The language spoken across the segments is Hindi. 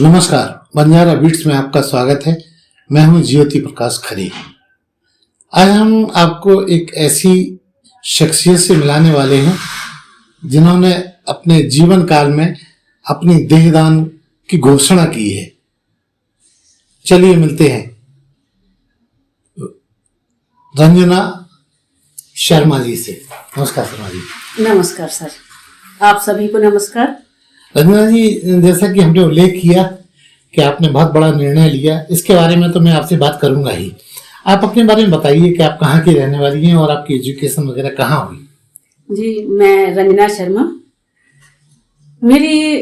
नमस्कार, बंजारा बीट्स में आपका स्वागत है। मैं हूं ज्योति प्रकाश खरे। आज हम आपको एक ऐसी शख्सियत से मिलाने वाले हैं जिन्होंने अपने जीवन काल में अपनी देहदान की घोषणा की है। चलिए मिलते हैं रंजना शर्मा जी से। नमस्कार शर्मा जी। नमस्कार सर, आप सभी को नमस्कार। रंजना जी, जैसा कि हमने उल्लेख किया कि आपने बहुत बड़ा निर्णय लिया, इसके बारे में तो मैं आपसे बात करूंगा ही। आप अपने बारे में बताइए कि आप कहाँ की रहने वाली हैं और आपकी एजुकेशन वगैरह कहाँ हुई? जी, मैं रंजना शर्मा। मेरी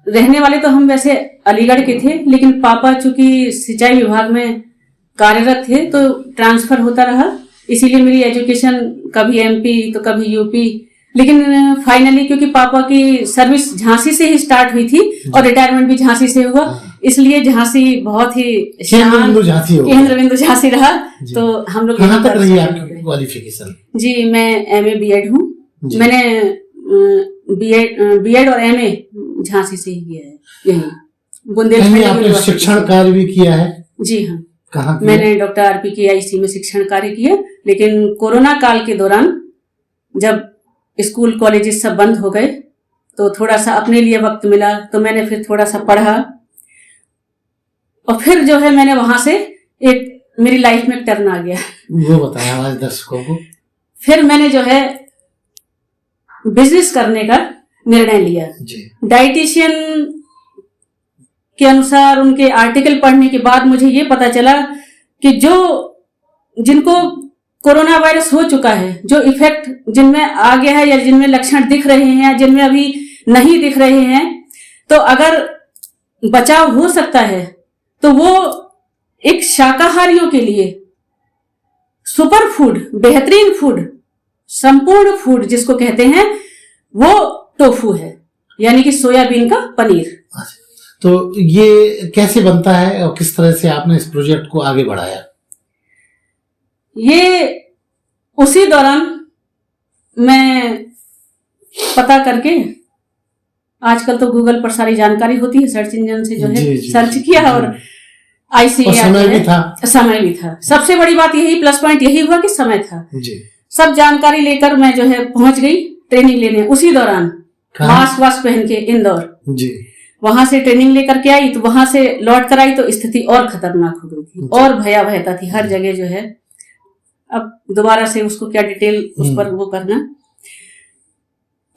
रहने वाले तो हम वैसे अलीगढ़ के थे, लेकिन पापा चूंकि सिंचाई विभाग में कार्यरत थे तो ट्रांसफर होता रहा, इसीलिए मेरी एजुकेशन कभी एमपी तो कभी यूपी, लेकिन फाइनली क्योंकि पापा की सर्विस झांसी से ही स्टार्ट हुई थी और रिटायरमेंट भी झांसी से हुआ, इसलिए झांसी बहुत ही केंद्र बिंदु झांसी रहा। तो हम लोग कहाँ तक रही आपकी क्वालिफिकेशन? जी, मैं एमए बीएड हूँ। मैंने बीएड और एमए झांसी से ही किया है, यही बुंदेलखंड। शिक्षण कार्य भी किया है? जी हाँ, कहाँ? मैंने डॉक्टर आरपी के आईसी में शिक्षण कार्य किया, लेकिन कोरोना काल के दौरान जब स्कूल कॉलेजेस सब बंद हो गए तो थोड़ा सा अपने लिए वक्त मिला, तो मैंने फिर थोड़ा सा पढ़ा और फिर जो है मैंने वहां से एक मेरी लाइफ में टर्न आ गया। वो बताया हमारे दर्शकों को। फिर मैंने जो है बिजनेस करने का निर्णय लिया। डाइटिशियन के अनुसार उनके आर्टिकल पढ़ने के बाद मुझे ये पता चला कि जिनको कोरोना वायरस हो चुका है, जो इफेक्ट जिनमें आ गया है या जिनमें लक्षण दिख रहे हैं या जिनमें अभी नहीं दिख रहे हैं, तो अगर बचाव हो सकता है तो वो एक शाकाहारियों के लिए सुपर फूड, बेहतरीन फूड, संपूर्ण फूड जिसको कहते हैं, वो टोफू है, यानी कि सोयाबीन का पनीर। तो ये कैसे बनता है और किस तरह से आपने इस प्रोजेक्ट को आगे बढ़ाया? ये उसी दौरान मैं पता करके, आजकल तो गूगल पर सारी जानकारी होती है, सर्च इंजन से जो है सर्च किया और समय भी था। सबसे बड़ी बात यही, प्लस पॉइंट यही हुआ कि समय था। सब जानकारी लेकर मैं जो है पहुंच गई ट्रेनिंग लेने। उसी दौरान मास्क वास्क पहन के इंदौर वहां से ट्रेनिंग लेकर के आई, तो वहां से लौट कर आई तो स्थिति और खतरनाक हो गई थी और भयावहता थी हर जगह जो है। अब दोबारा से उसको क्या डिटेल उस पर वो करना।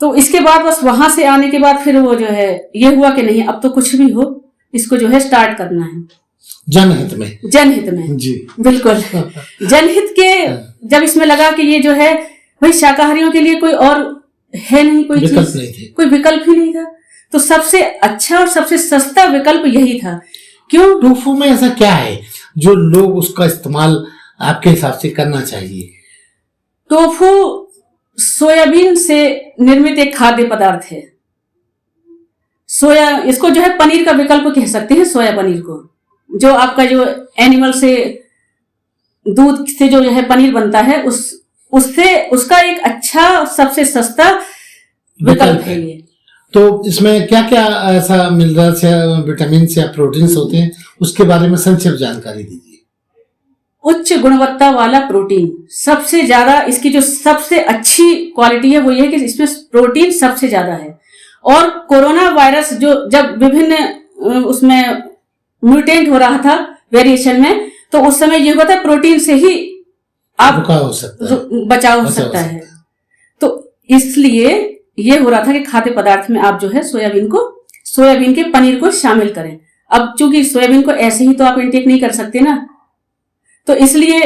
तो इसके बाद बस वहां से आने के बाद फिर वो जो है ये हुआ कि नहीं, अब तो कुछ भी हो इसको जो है स्टार्ट करना है जनहित में। जी बिल्कुल। जनहित के जब इसमें लगा कि ये जो है भाई शाकाहारियों के लिए कोई और है नहीं, कोई चीज, कोई विकल्प ही नहीं था, तो सबसे अच्छा और सबसे सस्ता विकल्प यही था। क्यों? टोफू में ऐसा क्या है जो लोग उसका इस्तेमाल आपके हिसाब से करना चाहिए? टोफू सोयाबीन से निर्मित एक खाद्य पदार्थ है। इसको जो है पनीर का विकल्प कह सकते हैं, सोया पनीर को, जो आपका जो एनिमल से दूध से जो है पनीर बनता है, उसका एक अच्छा सबसे सस्ता विकल्प है ये। तो इसमें क्या क्या ऐसा मिनरल्स या विटामिन या प्रोटीन्स होते हैं, उसके बारे में संक्षिप्त जानकारी दीजिए। उच्च गुणवत्ता वाला प्रोटीन, सबसे ज्यादा इसकी जो सबसे अच्छी क्वालिटी है वो ये है कि इसमें प्रोटीन सबसे ज्यादा है। और कोरोना वायरस जो जब विभिन्न उसमें म्यूटेंट हो रहा था वेरिएशन में, तो उस समय ये हुआ था प्रोटीन से ही आप बचाव हो सकता है। तो इसलिए ये हो रहा था कि खाद्य पदार्थ में आप जो है सोयाबीन के पनीर को शामिल करें। अब चूंकि सोयाबीन को ऐसे ही तो आप इंटेक नहीं कर सकते ना, तो इसलिए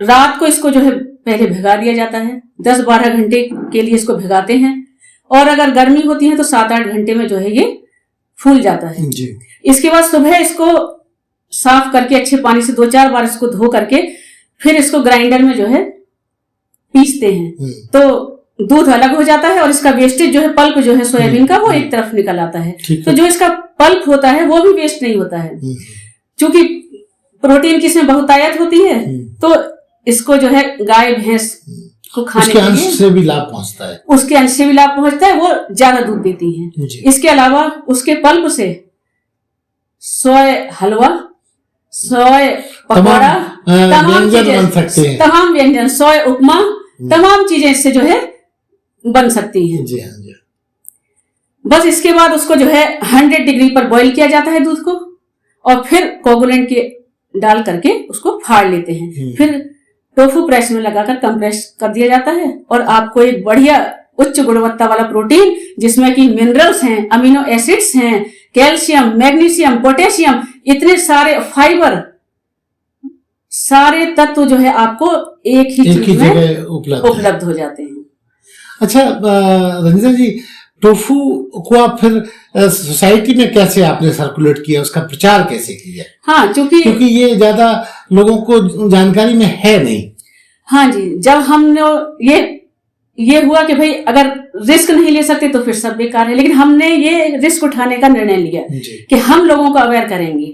रात को इसको जो है पहले भिगा दिया जाता है, 10-12 घंटे के लिए इसको भिगाते हैं, और अगर गर्मी होती है तो 7-8 घंटे में जो है ये फूल जाता है। इसके बाद सुबह इसको साफ करके अच्छे पानी से 2-4 बार इसको धो करके फिर इसको ग्राइंडर में जो है पीसते हैं, तो दूध अलग हो जाता है और इसका वेस्टेज जो है, पल्प जो है सोयाबीन का, वो एक तरफ निकल आता है। तो जो इसका पल्प होता है वो भी वेस्ट नहीं होता है, क्योंकि प्रोटीन की इसमें बहुतायत होती है, तो इसको जो है गाय भैंस को खाने के लिए उसके अंश से भी लाभ पहुंचता है, वो ज्यादा दूध देती हैं। इसके अलावा उसके पल्प से सोया हलवा, सोया पकौड़ा, तमाम व्यंजन बन सकते हैं। तमाम व्यंजन, सोया उपमा, तमाम चीजें इससे जो है बन सकती हैं। जी हाँ जी। बस इसके बाद उसको जो है 100 डिग्री पर बॉईल किया जाता है दूध को, और फिर कोगुलेंट के डाल करके उसको फाड़ लेते हैं। फिर टोफू प्रेस में लगाकर कंप्रेस कर दिया जाता है, और आपको एक बढ़िया उच्च गुणवत्ता वाला प्रोटीन, जिसमें कि मिनरल्स हैं, अमीनो एसिड्स हैं, कैल्शियम, मैग्नीशियम, पोटेशियम, इतने सारे फाइबर, सारे तत्व जो है आपको एक ही चीज में उपलब्ध हो जाते हैं। अच्छा रंजना जी, टोफू को आप फिर सोसाइटी में कैसे आपने सर्कुलेट किया, उसका प्रचार कैसे किया? हाँ, क्योंकि ये ज्यादा लोगों को जानकारी में है नहीं। हाँ जी, जब हमने ये हुआ कि भाई अगर रिस्क नहीं ले सकते तो फिर सब बेकार है, लेकिन हमने ये रिस्क उठाने का निर्णय लिया कि हम लोगों को अवेयर करेंगे,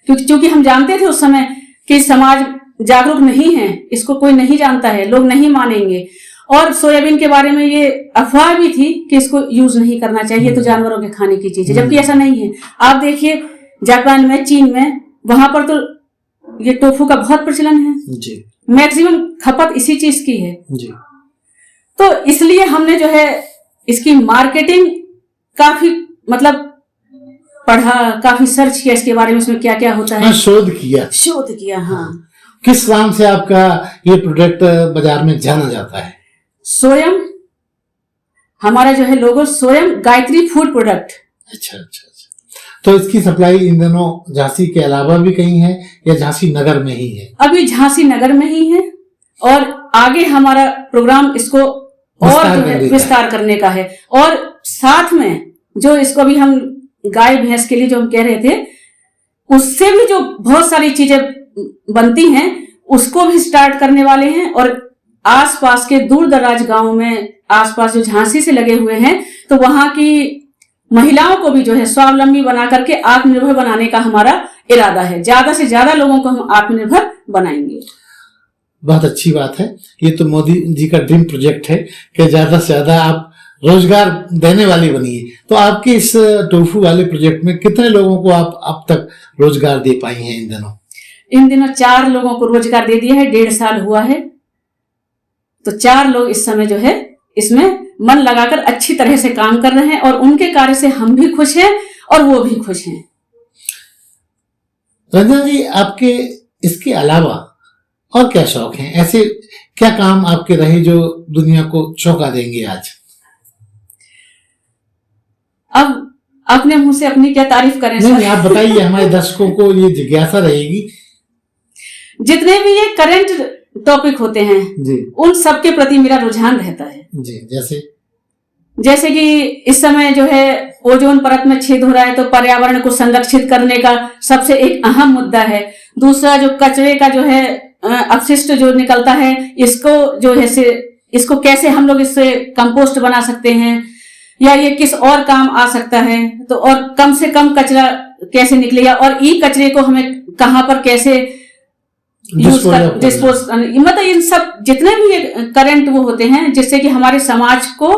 क्योंकि हम जानते थे उस समय कि समाज जागरूक नहीं है, इसको कोई नहीं जानता है, लोग नहीं मानेंगे, और सोयाबीन के बारे में ये अफवाह भी थी कि इसको यूज नहीं करना चाहिए, तो जानवरों के खाने की चीज है, जबकि ऐसा नहीं है। आप देखिए जापान में, चीन में, वहां पर तो ये टोफू का बहुत प्रचलन है जी, मैक्सिमम खपत इसी चीज की है जी। तो इसलिए हमने जो है इसकी मार्केटिंग काफी मतलब पढ़ा, काफी सर्च किया इसके बारे में, उसमें क्या क्या होता है, शोध किया। हाँ। किस नाम से आपका ये प्रोडक्ट बाजार में जाना जाता है? सोयम, हमारा जो है लोगो सोयम गायत्री फूड प्रोडक्ट। अच्छा। तो इसकी सप्लाई इन दिनों झांसी के अलावा भी कहीं है या झांसी नगर में ही है? अभी झांसी नगर में ही है, और आगे हमारा प्रोग्राम इसको और जो है विस्तार करने का है, और साथ में जो इसको भी हम गाय भैंस के लिए जो हम कह रहे थे, उससे भी जो बहुत सारी चीजें बनती हैं उसको भी स्टार्ट करने वाले हैं, और आसपास के दूर दराज गांवों में, आसपास जो झांसी से लगे हुए हैं, तो वहां की महिलाओं को भी जो है स्वावलंबी बना करके आत्मनिर्भर बनाने का हमारा इरादा है। ज्यादा से ज्यादा लोगों को हम आत्मनिर्भर बनाएंगे। बहुत अच्छी बात है। ये तो मोदी जी का ड्रीम प्रोजेक्ट है कि ज्यादा से ज्यादा आप रोजगार देने वाली बनिए। तो आपके इस टोफू वाले प्रोजेक्ट में कितने लोगों को आप अब तक रोजगार दे पाई हैं इन दिनों? इन दिनों 4 लोगों को रोजगार दे दिया है, 1.5 साल हुआ है। तो 4 लोग इस समय जो है इसमें मन लगाकर अच्छी तरह से काम कर रहे हैं, और उनके कार्य से हम भी खुश हैं और वो भी खुश हैं। रंजना जी, आपके इसके अलावा और क्या शौक हैं? ऐसे क्या काम आपके रहे जो दुनिया को चौंका देंगे आज? अब अपने मुंह से अपनी क्या तारीफ करें? नहीं, आप बताइए, हमारे दर्शकों को ये जिज्ञासा रहेगी। जितने भी ये करंट टॉपिक होते हैं जी, उन सब के प्रति मेरा रुझान रहता है जी। जैसे कि इस समय जो है ओजोन परत में छेद हो रहा है, तो पर्यावरण को संरक्षित करने का सबसे एक अहम मुद्दा है। दूसरा, जो कचरे का जो है अपशिष्ट जो निकलता है, इसको जो है से इसको कैसे हम लोग इससे कंपोस्ट बना सकते हैं, या ये किस और काम आ सकता है, तो और कम से कम कचरा कैसे निकलेगा, और ई कचरे को हमें कहाँ पर कैसे डिस्पोज, मतलब इन सब जितने भी ये करंट वो होते हैं, जिससे कि हमारे समाज को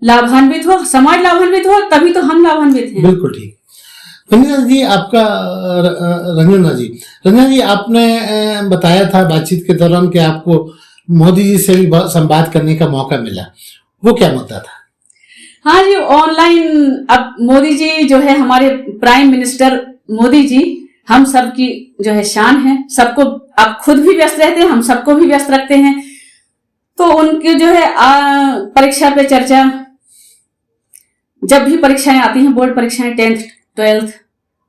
लाभान्वित हो, समाज लाभान्वित हो, तभी तो हम लाभान्वित हैं। बिल्कुल ठीक। रंजना जी, आपने बताया था बातचीत के दौरान कि आपको मोदी जी से भी संवाद करने का मौका मिला, वो क्या मुद्दा था? हाँ जी, ऑनलाइन। अब मोदी जी जो है हमारे प्राइम मिनिस्टर मोदी जी हम सबकी जो है शान है, सबको आप खुद भी व्यस्त रहते हैं, हम सबको भी व्यस्त रखते हैं। तो उनकी जो है परीक्षा पे चर्चा, जब भी परीक्षाएं आती हैं, बोर्ड परीक्षाएं 10th 12th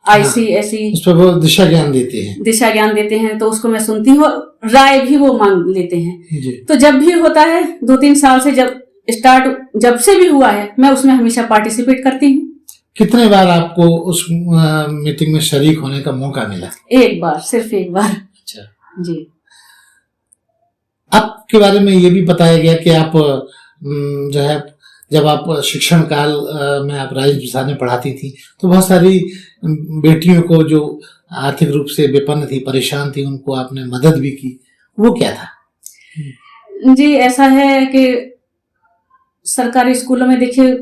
ICSE, उस पर वो दिशा ज्ञान देते हैं, तो उसको मैं सुनती हूँ, राय भी वो मांग लेते हैं जी। तो जब भी होता है 2-3 साल से जब से भी हुआ है, मैं उसमें हमेशा पार्टिसिपेट करती हूँ। कितने बार आपको उस मीटिंग में शरीक होने का मौका मिला? एक बार, सिर्फ एक बार। अच्छा जी। आपके बारे में ये भी बताया गया कि आप जो है जब आप शिक्षण काल में आप राजेंद्र प्रसाद में पढ़ाती थी, तो बहुत सारी बेटियों को जो आर्थिक रूप से विपन्न थी, परेशान थी, उनको आपने मदद भी की, वो क्या था? जी, ऐसा है कि सरकारी स्कूलों में देखिए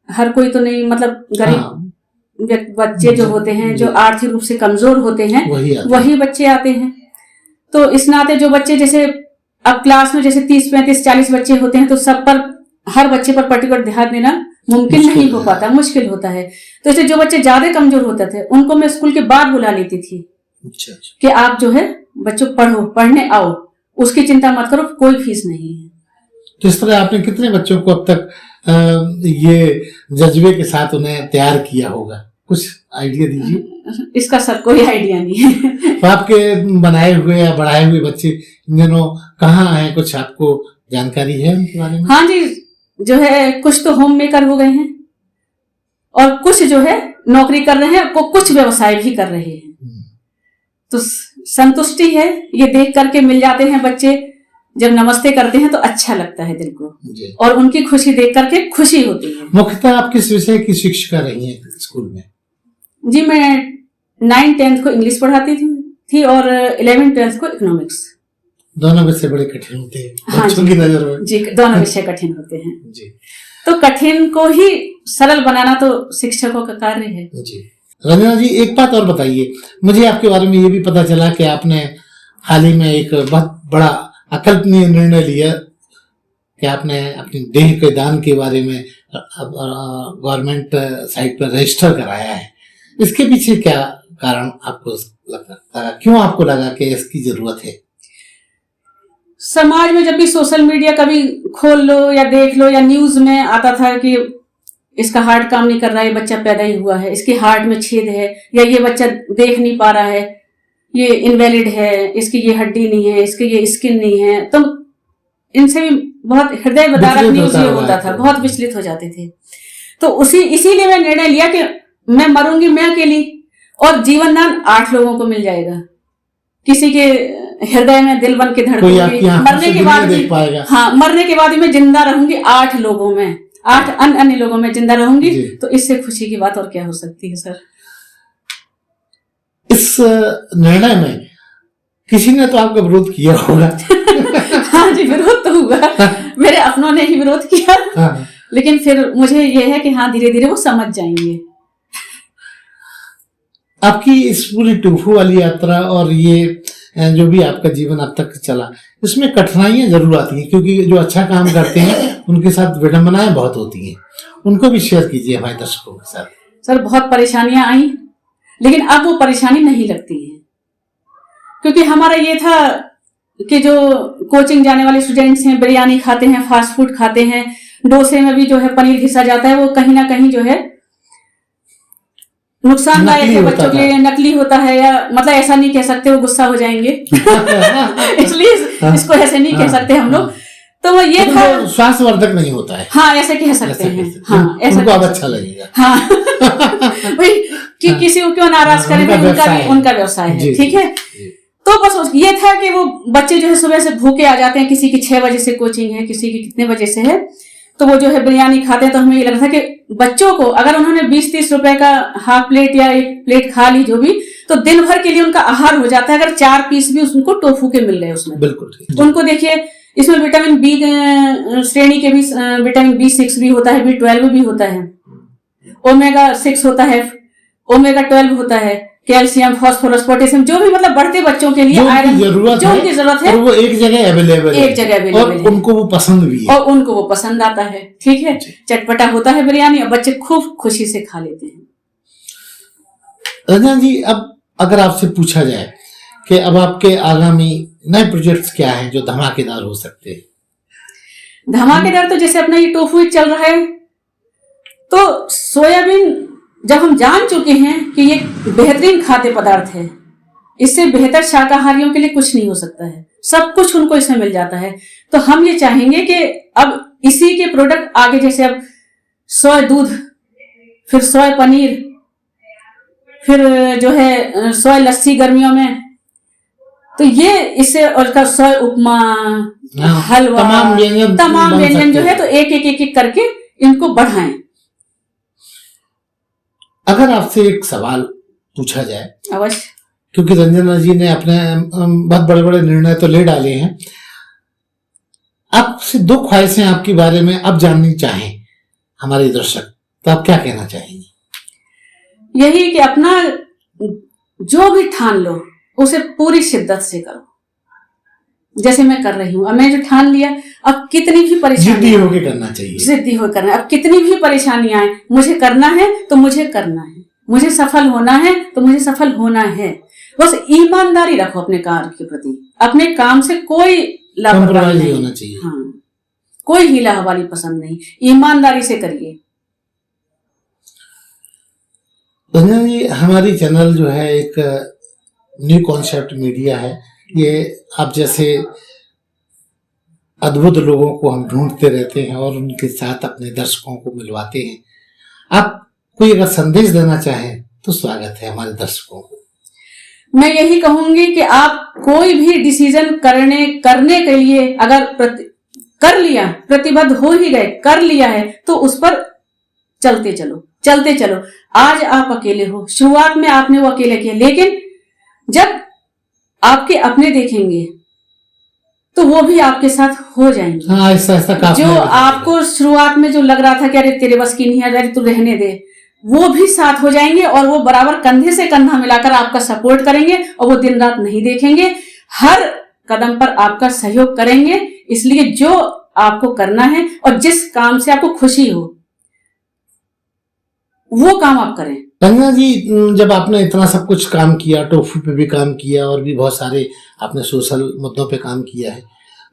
हर कोई तो नहीं, मतलब गरीब बच्चे जो होते हैं, जो आर्थिक रूप से कमजोर होते हैं, वही बच्चे आते हैं। तो इस नाते जो बच्चे जैसे अब क्लास में जैसे 30, 35, 40 बच्चे होते हैं, तो सब पर, हर बच्चे पर पर्टिकुलर ध्यान देना मुमकिन नहीं हो पाता, मुश्किल होता है। तो ऐसे जो बच्चे ज्यादा कमजोर होते थे, उनको मैं स्कूल के बाद बुला लेती थी। अच्छा। कि आप जो है बच्चों पढ़ो, पढ़ने आओ, उसकी चिंता मत करो, कोई फीस नहीं है। तो इस तरह आपने कितने बच्चों को अब तक ये जज्बे के साथ उन्हें तैयार किया होगा, कुछ आइडिया दीजिए। इसका सर कोई आइडिया नहीं है। तो आपके बनाए हुए या बढ़ाए हुए बच्चे इन दिनों कहाँ आए, कुछ आपको जानकारी है उनके बारे में? हाँ जी, जो है कुछ तो होम मेकर हो गए हैं और कुछ जो है नौकरी कर रहे हैं, कुछ व्यवसाय भी कर रहे हैं। तो संतुष्टि है, ये देख करके मिल जाते हैं बच्चे, जब नमस्ते करते हैं तो अच्छा लगता है दिल को, और उनकी खुशी देख करके खुशी होती है। मुख्यतः आप किस विषय की शिक्षिका रही हैं स्कूल में? जी, मैं 9th 10th को इंग्लिश पढ़ाती थी और 11th 12th को इकोनॉमिक्स। दोनों विषय बड़े कठिन होते हैं। हाँ बच्चों की नजर में जी, दोनों विषय कठिन होते हैं जी। तो कठिन को ही सरल बनाना तो शिक्षकों का कार्य है जी। रंजना जी, एक बात और बताइए, मुझे आपके बारे में ये भी पता चला कि आपने हाल ही में एक बहुत बड़ा अकल्पनीय निर्णय लिया कि आपने अपनी देह के दान के बारे में गवर्नमेंट साइट पर रजिस्टर कराया है। इसके पीछे क्या कारण आपको लगा, क्यों आपको लगा कि इसकी जरूरत है? समाज में जब भी सोशल मीडिया कभी खोल लो या देख लो या न्यूज में आता था कि इसका हार्ट काम नहीं कर रहा है, ये बच्चा पैदा ही हुआ है, इसके हार्ट में छेद है, या ये बच्चा देख नहीं पा रहा है, ये इनवैलिड है, इसकी ये हड्डी नहीं है, इसकी ये स्किन नहीं है, तो इनसे भी बहुत हृदय विदारक न्यूज ये होता था, बहुत विचलित हो जाते थे। तो इसीलिए मैं निर्णय लिया कि मैं मरूंगी मैं अकेली और जीवन दान 8 लोगों को मिल जाएगा। किसी के हृदय में दिल बन के धड़केगी, मरने के बाद भी, हाँ, मरने के बाद भी मैं जिंदा रहूंगी 8 लोगों में, 8 अन्य लोगों में जिंदा रहूंगी, तो इससे खुशी की बात और क्या हो सकती है सर। इस निर्णय में किसी ने तो आपका विरोध किया होगा। हाँ जी, विरोध तो हुआ, मेरे अपनों ने ही विरोध किया। हाँ। लेकिन फिर मुझे ये है कि हाँ, धीरे धीरे वो समझ जाएंगे। आपकी इस पूरी टोफू वाली यात्रा और ये जो भी आपका जीवन अब तक चला, इसमें कठिनाइयां जरूर आती हैं, क्योंकि जो अच्छा काम करते हैं उनके साथ विडंबनाएं बहुत होती हैं, उनको भी शेयर कीजिए हमारे दर्शकों के साथ। सर, बहुत परेशानियां आई, लेकिन अब वो परेशानी नहीं लगती है, क्योंकि हमारा ये था कि जो कोचिंग जाने वाले स्टूडेंट्स हैं, बिरयानी खाते हैं, फास्ट फूड खाते हैं, डोसे में भी जो है पनीर घिसा जाता है, वो कहीं ना कहीं जो है नुकसानदायक है बच्चों के लिए, नकली होता है, या मतलब ऐसा नहीं कह सकते, वो गुस्सा हो जाएंगे। इसलिए इसको ऐसे नहीं कह सकते हम लोग। तो वो ये था, स्वास्थ्यवर्धक नहीं होता है। हाँ, ऐसे कह सकते हैं। हाँ, ऐसा उनको अब अच्छा लगेगा। हाँ। भाई कि किसी को क्यों नाराज करें, उनका व्यवसाय है, ठीक है। तो बस ये था कि वो बच्चे जो है सुबह से भूखे आ जाते हैं, किसी की 6 बजे से कोचिंग है, किसी की कितने बजे से है, तो वो जो है बिरयानी खाते हैं। तो हमें ये लग रहा था कि बच्चों को अगर उन्होंने 20-30 रुपए का हाफ प्लेट या 1 प्लेट खा ली जो भी, तो दिन भर के लिए उनका आहार हो जाता है, अगर 4 पीस भी उनको टोफू के मिल रहे उसमें। बिल्कुल। उनको देखिए, इसमें विटामिन बी श्रेणी के भी विटामिन B6 भी होता है, B12 भी होता है, ओमेगा 6 होता है, ओमेगा 12 होता है, कैल्शियम, फास्फोरस, पोटेशियम, जो भी मतलब बढ़ते बच्चों के लिए आयरन जो उनकी जरूरत है, वो एक जगह अवेलेबल है, और उनको वो पसंद भी है, और उनको वो पसंद आता है, ठीक है। चटपटा होता है बिरयानी, और बच्चे खूब खुशी से खा लेते हैं। रंजना जी, अब अगर आपसे पूछा जाए कि अब आपके आगामी नए प्रोजेक्ट्स क्या हैं जो धमाकेदार हो सकते हैं? धमाकेदार तो जैसे अपना ये टोफू चल रहा है, तो सोयाबीन जब हम जान चुके हैं कि ये बेहतरीन खाद्य पदार्थ है, इससे बेहतर शाकाहारियों के लिए कुछ नहीं हो सकता है, सब कुछ उनको इसमें मिल जाता है, तो हम ये चाहेंगे कि अब इसी के प्रोडक्ट आगे, जैसे अब सोया दूध, फिर सोया पनीर, फिर जो है सोया लस्सी गर्मियों में, तो ये इससे, और का सोया उपमा, हलवा, तमाम व्यंजन जो है, तो एक करके इनको बढ़ाएं। अगर आपसे एक सवाल पूछा जाए, अवश्य, क्योंकि रंजना जी ने अपने बहुत बड़े बड़े निर्णय तो ले डाले हैं, आपसे 2 ख्वाहिशें आपके बारे में अब जाननी चाहें हमारे दर्शक, तो आप क्या कहना चाहेंगे? यही कि अपना जो भी ठान लो उसे पूरी शिद्दत से करो, जैसे मैं कर रही हूँ। अब मैं जो ठान लिया, अब कितनी भी परेशानी, जिद्दी होके करना चाहिए, जिद्दी होकर करना। अब कितनी भी परेशानियां आए, मुझे करना है तो मुझे करना है, मुझे सफल होना है तो मुझे सफल होना है। बस ईमानदारी रखो अपने कार्य के प्रति, अपने काम से कोई लापरवाही नहीं होना चाहिए। हाँ, कोई हीला हवाली पसंद नहीं, ईमानदारी से करिए। रंजना जी, हमारी चैनल जो है एक न्यू कॉन्सेप्ट मीडिया है। ये आप जैसे अद्भुत लोगों को हम ढूंढते रहते हैं और उनके साथ अपने दर्शकों को मिलवाते हैं। आप कोई अगर संदेश देना चाहें तो स्वागत है हमारे दर्शकों को। मैं यही कहूंगी कि आप कोई भी डिसीजन करने के लिए अगर कर लिया, प्रतिबद्ध हो ही गए, कर लिया है तो उस पर चलते चलो। आज आप अकेले हो, शुरुआत में आपने वो अकेले किया, लेकिन जब आपके अपने देखेंगे तो वो भी आपके साथ हो जाएंगे। हाँ, ऐसा जो आपको शुरुआत में जो लग रहा था कि अरे तेरे बस की नहीं है, अरे तू रहने दे, वो भी साथ हो जाएंगे और वो बराबर कंधे से कंधा मिलाकर आपका सपोर्ट करेंगे और वो दिन रात नहीं देखेंगे, हर कदम पर आपका सहयोग करेंगे। इसलिए जो आपको करना है और जिस काम से आपको खुशी हो वो काम आप करें। रंजना जी, जब आपने इतना सब कुछ काम किया, टोफू पे भी काम किया और भी बहुत सारे आपने सोशल मुद्दों पे काम किया है,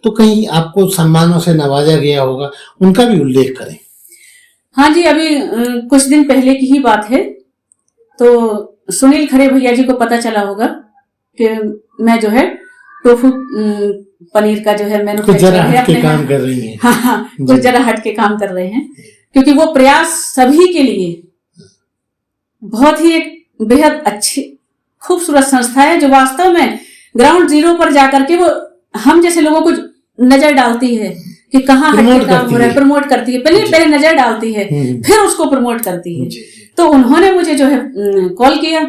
तो कहीं आपको सम्मानों से नवाजा गया होगा, उनका भी उल्लेख करें। हाँ जी, अभी कुछ दिन पहले की ही बात है, तो सुनील खरे भैया जी को पता चला होगा कि मैं जो है टोफू पनीर का जो है मैन्युफैक्चर है अपने काम कर रही हैं। हाँ, कुछ जरा हट के काम कर रहे हैं, क्योंकि वो प्रयास सभी के लिए बहुत ही एक बेहद अच्छी खूबसूरत संस्था है, जो वास्तव में ग्राउंड जीरो पर जाकर के वो हम जैसे लोगों को नजर डालती है कि कहाँ हट के काम हो रहा है, प्रमोट करती है। पहले नजर डालती है, फिर उसको प्रमोट करती है। तो उन्होंने मुझे जो है कॉल किया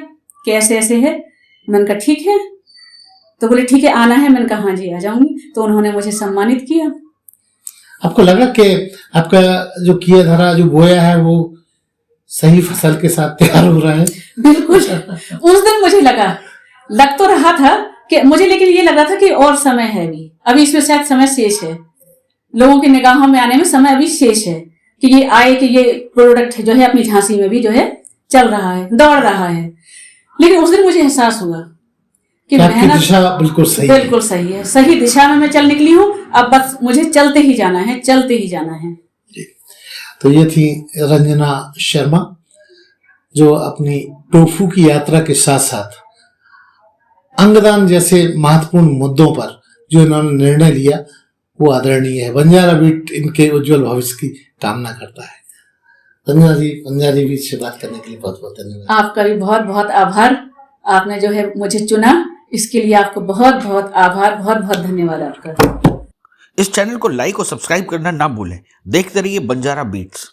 कि ऐसे ऐसे है। मैंने कहा ठीक है, तो बोले ठीक है आना है। मैंने कहा हाँ जी आ जाऊंगी। तो उन्होंने मुझे सम्मानित किया। आपको लगा कि आपका जो किया धरा जो बोया है वो सही फसल के साथ तैयार हो रहा है? बिल्कुल। उस दिन मुझे लग तो रहा था कि मुझे, लेकिन ये लग रहा था कि और समय है, अभी इसमें शायद समय शेष है, लोगों की निगाहों में आने में समय अभी शेष है कि ये आए कि ये प्रोडक्ट जो है अपनी झांसी में भी जो है चल रहा है, दौड़ रहा है। लेकिन उस दिन मुझे एहसास हुआ कि मेहनत बिल्कुल सही है, सही दिशा में मैं चल निकली हूँ। अब बस मुझे चलते ही जाना है। तो ये थी रंजना शर्मा, जो अपनी टोफू की यात्रा के साथ साथ अंगदान जैसे महत्वपूर्ण मुद्दों पर जो इन्होंने निर्णय लिया वो आदरणीय है। बंजारा बीट इनके उज्जवल भविष्य की कामना करता है। रंजना जी, बंजारा बीट से बात करने के लिए बहुत बहुत धन्यवाद। आपका भी बहुत बहुत आभार। आपने जो है मुझे चुना, इसके लिए आपको बहुत बहुत आभार, बहुत बहुत धन्यवाद आपका। इस चैनल को लाइक और सब्सक्राइब करना ना भूलें। देखते रहिए बंजारा बीट्स।